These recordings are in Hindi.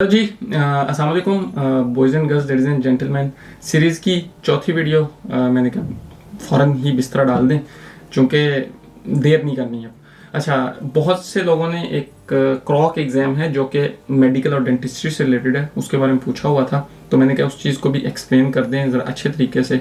हेलो जी, अस्सलाम वालेकुम boys and girls, ladies and gentleman. Series की चौथी वीडियो मैंने कहा फ़ौरन ही बिस्तरा डाल दें, चूँकि देर नहीं करनी है। अच्छा, बहुत से लोगों ने एक क्रॉक एग्ज़ाम है जो कि मेडिकल और डेंटिस्ट्री से रिलेटेड है, उसके बारे में पूछा हुआ था, तो मैंने कहा उस चीज़ को भी एक्सप्लेन कर दें ज़रा अच्छे तरीके से।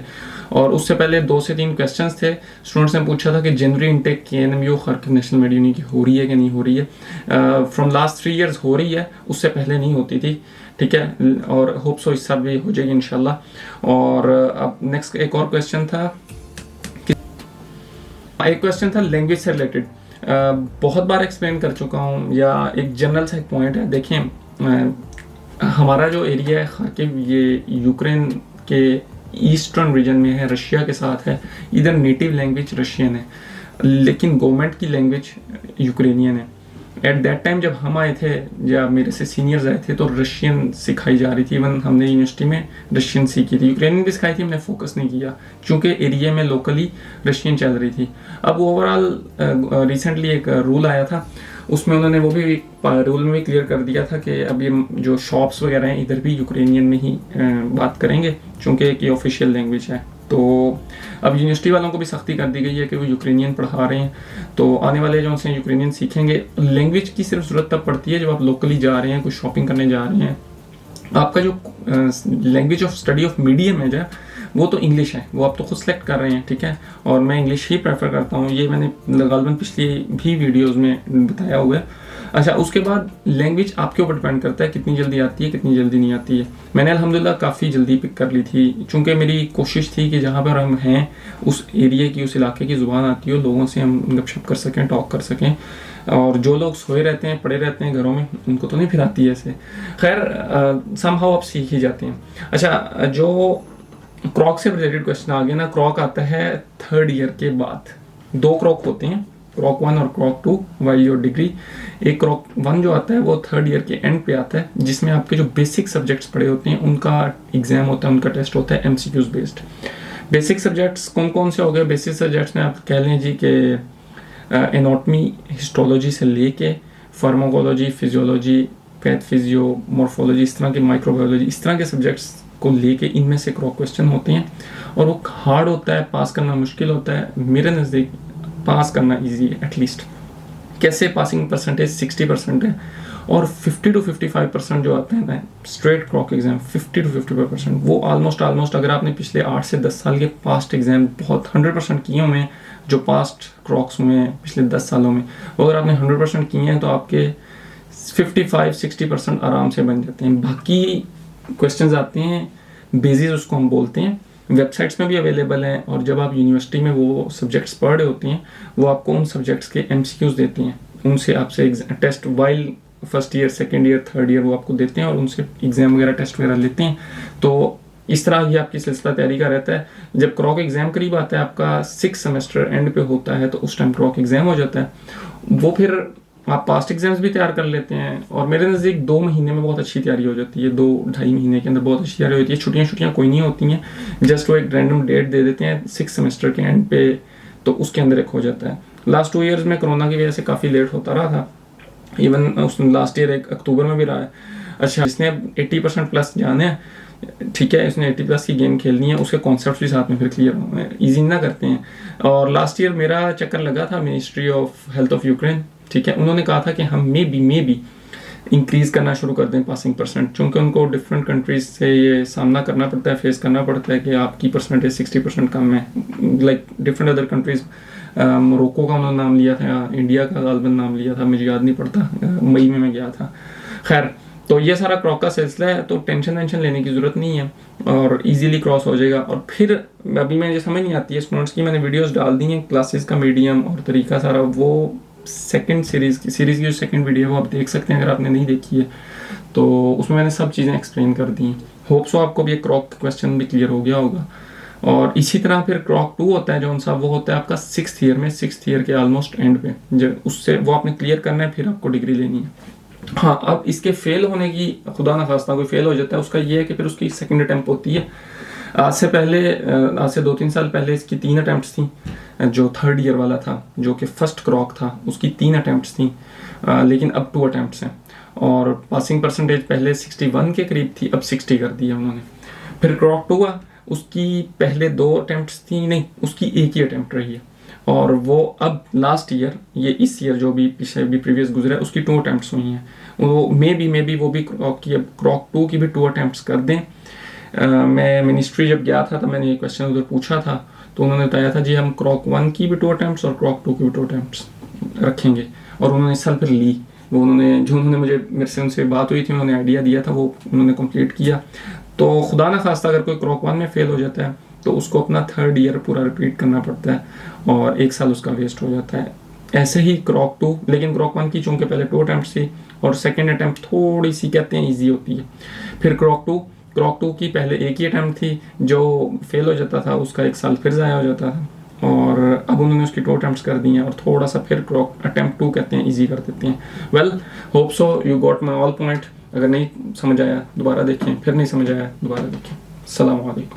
और उससे पहले 2 से 3 क्वेश्चंस थे। स्टूडेंट्स ने पूछा था कि जनवरी इनटेक KNMU खर्क नेशनल मेड यूनी की हो रही है कि नहीं हो रही है। फ्रॉम लास्ट 3 ईयर्स हो रही है, उससे पहले नहीं होती थी, ठीक है। और होप सो इस साल भी हो जाएगी इंशाल्लाह। और अब नेक्स्ट एक और क्वेश्चन था, एक क्वेश्चन था लैंग्वेज से रिलेटेड। बहुत बार एक्सप्लेन कर चुका हूँ, या एक जनरल सा एक पॉइंट है। देखें, हमारा जो एरिया है खाकिव, ये यूक्रेन के ईस्टर्न रीजन में है, रशिया के साथ है। इधर नेटिव लैंग्वेज रशियन है, लेकिन गवर्नमेंट की लैंग्वेज यूक्रेनियन है। एट दैट टाइम जब हम आए थे, या मेरे से सीनियर्स आए थे, तो रशियन सिखाई जा रही थी। इवन हमने यूनिवर्सिटी में रशियन सीखी थी, यूक्रेनियन भी सिखाई थी, हमने फोकस नहीं किया क्योंकि एरिया में लोकली रशियन चल रही थी। अब ओवरऑल रिसेंटली एक रूल आया था, उसमें उन्होंने वो भी रूल में भी क्लियर कर दिया था कि अब ये जो शॉप्स वगैरह हैं इधर भी यूक्रेनियन में ही बात करेंगे, चूँकि ये ऑफिशियल लैंग्वेज है। तो अब यूनिवर्सिटी वालों को भी सख्ती कर दी गई है कि वो यूक्रेनियन पढ़ा रहे हैं, तो आने वाले जो उनसे यूक्रेनियन सीखेंगे। लैंग्वेज की सिर्फ ज़रूरत तब पड़ती है जब आप लोकली जा रहे हैं, कुछ शॉपिंग करने जा रहे हैं। आपका जो language of study of medium है वो तो इंग्लिश है, वो आप तो खुद सेलेक्ट कर रहे हैं, ठीक है। और मैं इंग्लिश ही प्रेफर करता हूँ, ये मैंने गालिबन पिछली भी वीडियोस में बताया हुआ है। अच्छा, उसके बाद लैंग्वेज आपके ऊपर डिपेंड करता है कितनी जल्दी आती है, कितनी जल्दी नहीं आती है। मैंने अल्हम्दुलिल्लाह काफ़ी जल्दी पिक कर ली थी, चूँकि मेरी कोशिश थी कि जहाँ पर हम हैं उस एरिया की, उस इलाके की ज़ुबान आती हो, लोगों से हम गपशप कर सकें, टॉक कर सकें। और जो लोग सोए रहते हैं, पड़े रहते हैं घरों में, उनको तो नहीं फिर आती है ऐसे। खैर, समहाउ आप सीख ही जाते हैं। अच्छा, जो क्रॉक से रिलेटेड क्वेश्चन आ गया ना, क्रॉक आता है 3rd ईयर के बाद। 2 क्रॉक होते हैं, क्रॉक 1 और क्रॉक 2 वाइल योर डिग्री। एक क्रॉक 1 जो आता है वो 3rd ईयर के एंड पे आता है, जिसमें आपके जो बेसिक सब्जेक्ट्स पढ़े होते हैं उनका एग्जाम होता है, उनका टेस्ट होता है MCQs बेस्ड। बेसिक सब्जेक्ट्स कौन कौन से हो गए? बेसिक सब्जेक्ट्स में आप कह लें जी कि एनाटॉमी, हिस्टोलॉजी से लेके pharmacology, physiology, path physio, morphology, इस तरह के माइक्रोबायोलॉजी, इस तरह के सब्जेक्ट्स को लेके इनमें से क्रॉक क्वेश्चन होते हैं। और वो हार्ड होता है, पास करना मुश्किल होता है। मेरे नज़दीक पास करना इजी है एटलीस्ट। कैसे? पासिंग परसेंटेज 60% है, और 50 to 55% जो आता है ना स्ट्रेट क्रॉक एग्जाम, 50 to 55%, वो ऑलमोस्ट अगर आपने पिछले 8 से 10 साल के पास्ट एग्जाम बहुत 100% किए हुए हैं, जो पास्ट क्रॉक्स हुए हैं पिछले 10 सालों में, वो अगर आपने 100% किए हैं तो आपके 55-60% आराम से बन जाते हैं। बाकी क्वेश्चंस आते हैं, बेसिस उसको हम बोलते हैं, वेबसाइट्स में भी अवेलेबल हैं। और जब आप यूनिवर्सिटी में वो सब्जेक्ट्स पढ़ रहे होते हैं, वो आपको उन सब्जेक्ट्स के MCQs देते हैं, उनसे आपसे test while first year, second year, third year वो आपको देते हैं, और उनसे एग्जाम वगैरह टेस्ट वगैरह लेते हैं। तो इस तरह ये आपकी सिलसिला तैयारी का रहता है। जब क्रॉक एग्जाम करीब आता है, आपका 6 सेमेस्टर एंड पे होता है, तो उस टाइम क्रॉक एग्जाम हो जाता है। वो फिर आप पास्ट एग्जाम्स भी तैयार कर लेते हैं, और मेरे नज़दीक 2 महीने में बहुत अच्छी तैयारी हो जाती है। 2-2.5 महीने के अंदर बहुत अच्छी तैयारी होती है। छुट्टियाँ कोई नहीं होती हैं, जस्ट वो एक रैंडम डेट दे देते हैं 6 सेमेस्टर के एंड पे, तो उसके अंदर एक हो जाता है। लास्ट 2 ईयर्स में कोरोना की वजह से काफ़ी लेट होता रहा था, इवन उसने लास्ट ईयर 1 अक्टूबर में भी रहा है। अच्छा, इसने 80% प्लस जाने हैं, ठीक है, इसने 80+ की गेम खेलनी है, उसके कॉन्सेप्ट भी साथ में फिर क्लियर ईजी ना करते हैं। और लास्ट ईयर मेरा चक्कर लगा था ministry of health of Ukraine, ठीक है, उन्होंने कहा था कि हम मे बी इंक्रीज करना शुरू कर दें पासिंग परसेंट, क्योंकि उनको डिफरेंट कंट्रीज से ये सामना करना पड़ता है, फेस करना पड़ता है कि आपकी परसेंटेज 60% कम है। Like different other countries, Morocco का उन्होंने नाम लिया था, इंडिया का गालिबन नाम लिया था, मुझे याद नहीं पड़ता, मई में मैं गया था। खैर, तो ये सारा क्रॉक का सिलसिला है, तो टेंशन लेने की ज़रूरत नहीं है, और इजीली क्रॉस हो जाएगा। और फिर अभी मुझे समझ नहीं आती है स्टूडेंट्स की, मैंने वीडियोस डाल दी हैं क्लासेस का मीडियम और तरीका सारा, वो सेकंड सीरीज़ की जो सेकंड वीडियो है वो आप देख सकते हैं अगर आपने नहीं देखी है, तो उसमें मैंने सब चीज़ें एक्सप्लेन कर दी हैं। होप सो आपको भी एक क्रॉक क्वेश्चन भी क्लियर हो गया होगा। और इसी तरह फिर क्रॉक 2 होता है, जो सा वो होता है आपका 6th ईयर में, 6th ईयर के ऑलमोस्ट एंड पे, जब उससे वो आपने क्लियर करना है, फिर आपको डिग्री लेनी है। हाँ, अब इसके फेल होने की, खुदा ना खास्ता कोई फेल हो जाता है, उसका ये है कि फिर उसकी सेकंड अटैम्प्ट होती है। आज से 2-3 साल पहले इसकी 3 अटैम्प्ट्स थी। जो 3rd ईयर वाला था, जो कि फर्स्ट क्रॉक था, उसकी 3 अटैम्प्ट्स थी, लेकिन अब 2 अटैम्प्ट्स हैं। और पासिंग परसेंटेज पहले 61 के करीब थी, अब 60 कर दिया उन्होंने। फिर क्रॉक 2 का, उसकी पहले 2 अटैम्प्ट्स थी, नहीं उसकी एक ही अटैम्प्ट रही है, और वो अब लास्ट ईयर, ये इस ईयर जो भी पिछले भी प्रीवियस गुजरा है, उसकी 2 अटैम्प्ट्स हुई हैं। वो मे बी वो भी क्रॉक 2 की भी 2 अटैम्प्ट्स कर दें। मैं मिनिस्ट्री जब गया था तो मैंने ये क्वेश्चन उधर पूछा था, तो उन्होंने बताया था जी हम क्रॉक 1 की भी 2 अटैम्प्ट्स और क्रॉक 2 की भी 2 अटैम्प्ट्स रखेंगे। और उन्होंने इस साल फिर ली, वो उन्होंने मुझे, मेरे से उनसे बात हुई थी, उन्होंने आइडिया दिया था, वो उन्होंने कंप्लीट किया। तो खुदा ना खास्ता अगर कोई क्रॉक 1 में फेल हो जाता है तो उसको अपना 3rd ईयर पूरा रिपीट करना पड़ता है और 1 साल उसका वेस्ट हो जाता है। ऐसे ही क्रॉक 2, लेकिन क्रॉक 1 की चूंकि पहले 2 अटैम्प्ट थी और सेकेंड अटैम्प्ट थोड़ी सी कहते हैं ईजी होती है। फिर क्रॉक 2 की पहले एक ही अटैम्प्ट थी, जो फेल हो जाता था उसका 1 साल फिर ज़ाया हो जाता था, और अब उन्होंने उसकी 2 अटैम्प्ट्स कर दी हैं और थोड़ा सा फिर क्रॉक अटैम्प्ट 2 कहते हैं ईजी कर देते हैं। Well, hope so you got my all point. अगर नहीं समझ आया दोबारा देखें, फिर नहीं समझ आया दोबारा देखें। अस्सलाम वालेकुम।